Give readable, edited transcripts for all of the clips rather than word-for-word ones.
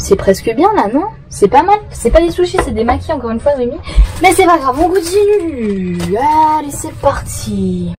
C'est presque bien là, non? C'est pas mal. C'est pas des sushis, c'est des makis encore une fois, Rémi. Mais c'est pas grave, on continue. Allez, c'est parti.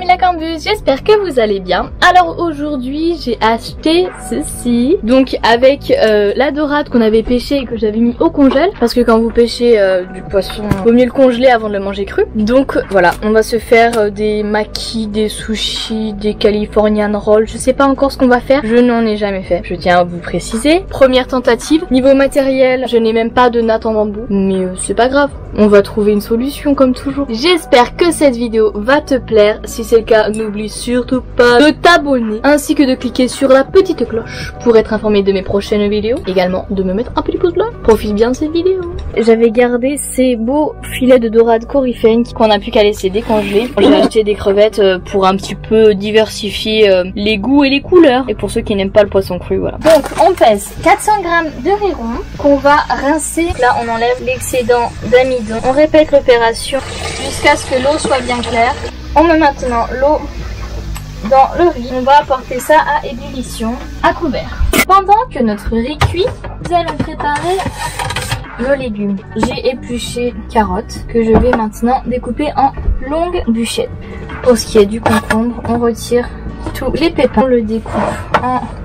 La Cambus, j'espère que vous allez bien. Alors aujourd'hui j'ai acheté ceci, donc avec la dorade qu'on avait pêché et que j'avais mis au congèle, parce que quand vous pêchez du poisson, vaut mieux le congeler avant de le manger cru. Donc voilà, on va se faire des makis, des sushis, des Californian rolls, je sais pas encore ce qu'on va faire, je n'en ai jamais fait, je tiens à vous préciser. Première tentative, niveau matériel, je n'ai même pas de natte en bambou, mais c'est pas grave, on va trouver une solution comme toujours. J'espère que cette vidéo va te plaire, si c'est le cas, n'oublie surtout pas de t'abonner ainsi que de cliquer sur la petite cloche pour être informé de mes prochaines vidéos. Également de me mettre un petit pouce bleu. Profite bien de cette vidéo. J'avais gardé ces beaux filets de dorade coryphène qu'on a plus qu'à laisser décongeler. J'ai acheté des crevettes pour un petit peu diversifier les goûts et les couleurs. Et pour ceux qui n'aiment pas le poisson cru, voilà. Donc on pèse 400 g de riz rond qu'on va rincer. Là on enlève l'excédent d'amidon. On répète l'opération jusqu'à ce que l'eau soit bien claire. On met maintenant l'eau dans le riz. On va apporter ça à ébullition à couvert. Pendant que notre riz cuit, nous allons préparer nos légumes. J'ai épluché carottes que je vais maintenant découper en longues bûchettes. Pour ce qui est du concombre, on retire tous les pépins. On le découpe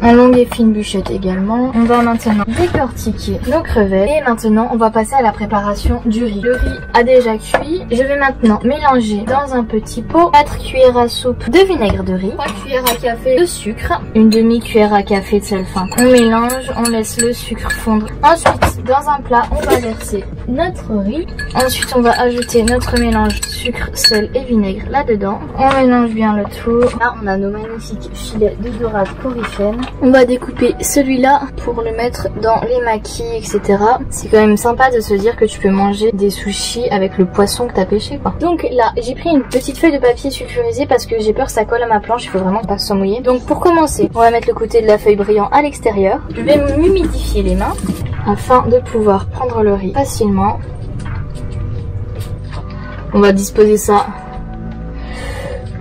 en longues et fines bûchettes également. On va maintenant décortiquer nos crevettes. Et maintenant, on va passer à la préparation du riz. Le riz a déjà cuit. Je vais maintenant mélanger dans un petit pot 4 cuillères à soupe de vinaigre de riz, 3 cuillères à café de sucre, une demi-cuillère à café de sel fin. On mélange, on laisse le sucre fondre. Ensuite, dans un plat, on va verser notre riz. Ensuite, on va ajouter notre mélange sucre, sel et vinaigre là-dedans. On mélange bien le tout. Là, on a nos magnifiques filets de dorade coryphène. On va découper celui-là pour le mettre dans les makis, etc. C'est quand même sympa de se dire que tu peux manger des sushis avec le poisson que t'as pêché, quoi. Donc là, j'ai pris une petite feuille de papier sulfurisé parce que j'ai peur que ça colle à ma planche. Il faut vraiment pas se mouiller. Donc pour commencer, on va mettre le côté de la feuille brillant à l'extérieur. Je vais m'humidifier les mains afin de pouvoir prendre le riz facilement. On va disposer ça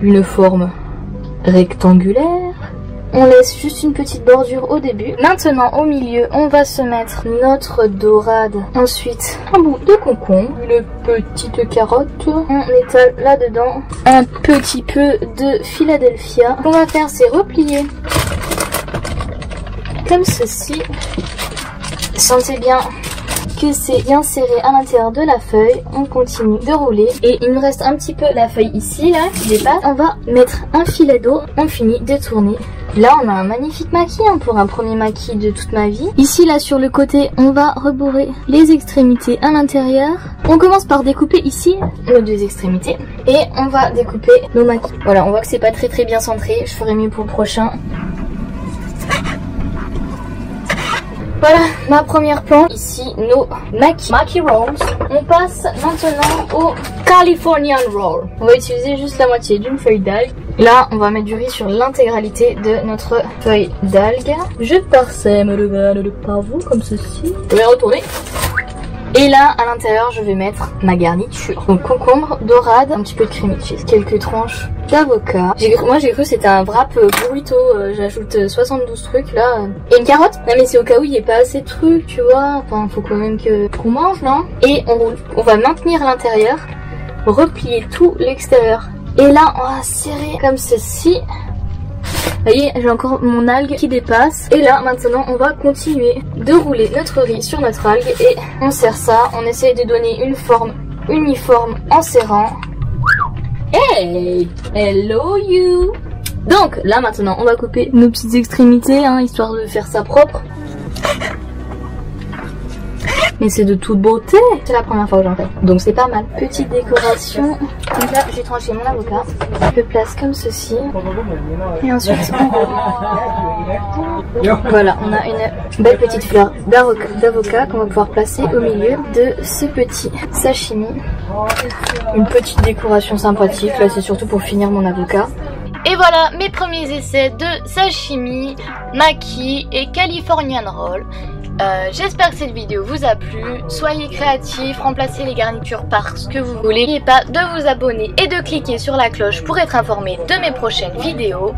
une forme rectangulaire. On laisse juste une petite bordure au début. Maintenant au milieu, on va se mettre notre dorade. Ensuite, un bout de concombre, une petite carotte. On étale là-dedans un petit peu de Philadelphia. Ce qu'on va faire, c'est replier comme ceci. Sentez bien que c'est bien serré à l'intérieur de la feuille. On continue de rouler et il nous reste un petit peu la feuille ici là qui dépasse. On va mettre un filet d'eau. On finit de tourner. Là on a un magnifique maquis pour un premier maquis de toute ma vie. Ici là sur le côté on va rebourrer les extrémités à l'intérieur. On commence par découper ici nos deux extrémités et on va découper nos maquis. Voilà, on voit que c'est pas très bien centré. Je ferai mieux pour le prochain. Voilà ma première plante. Ici nos maki rolls. On passe maintenant au Californian roll. On va utiliser juste la moitié d'une feuille d'algue. Là on va mettre du riz sur l'intégralité de notre feuille d'algue. Je parsème le grain de pavot comme ceci. Je vais retourner. Et là, à l'intérieur, je vais mettre ma garniture. Donc concombre, dorade, un petit peu de cream cheese, quelques tranches d'avocat. Moi j'ai cru que c'était un wrap burrito, j'ajoute 72 trucs là. Et une carotte. Non mais c'est au cas où il n'y ait pas assez de trucs, tu vois. Enfin, faut quand même qu'on mange, non? Et on va maintenir l'intérieur, replier tout l'extérieur. Et là, on va serrer comme ceci. Vous voyez, j'ai encore mon algue qui dépasse. Et là, maintenant, on va continuer de rouler notre riz sur notre algue. Et on serre ça. On essaye de donner une forme uniforme en serrant. Hey! Hello you! Donc, là, maintenant, on va couper nos petites extrémités, hein, histoire de faire ça propre. Mais c'est de toute beauté. C'est la première fois que j'en fais, donc c'est pas mal. Petite décoration. Donc là j'ai tranché mon avocat. Je le place comme ceci. Et ensuite on roule. Voilà, on a une belle petite fleur d'avocat qu'on va pouvoir placer au milieu de ce petit sashimi. Une petite décoration sympathique. Là c'est surtout pour finir mon avocat. Et voilà mes premiers essais de sashimi, maki et Californian roll. J'espère que cette vidéo vous a plu. Soyez créatifs, remplacez les garnitures par ce que vous voulez. N'oubliez pas de vous abonner et de cliquer sur la cloche pour être informé de mes prochaines vidéos.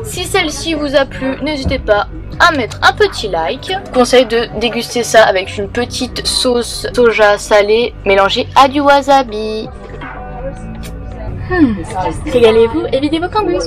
Si celle-ci vous a plu, n'hésitez pas à mettre un petit like. Je vous conseille de déguster ça avec une petite sauce soja salée mélangée à du wasabi. Régalez-vous et videz vos cambus.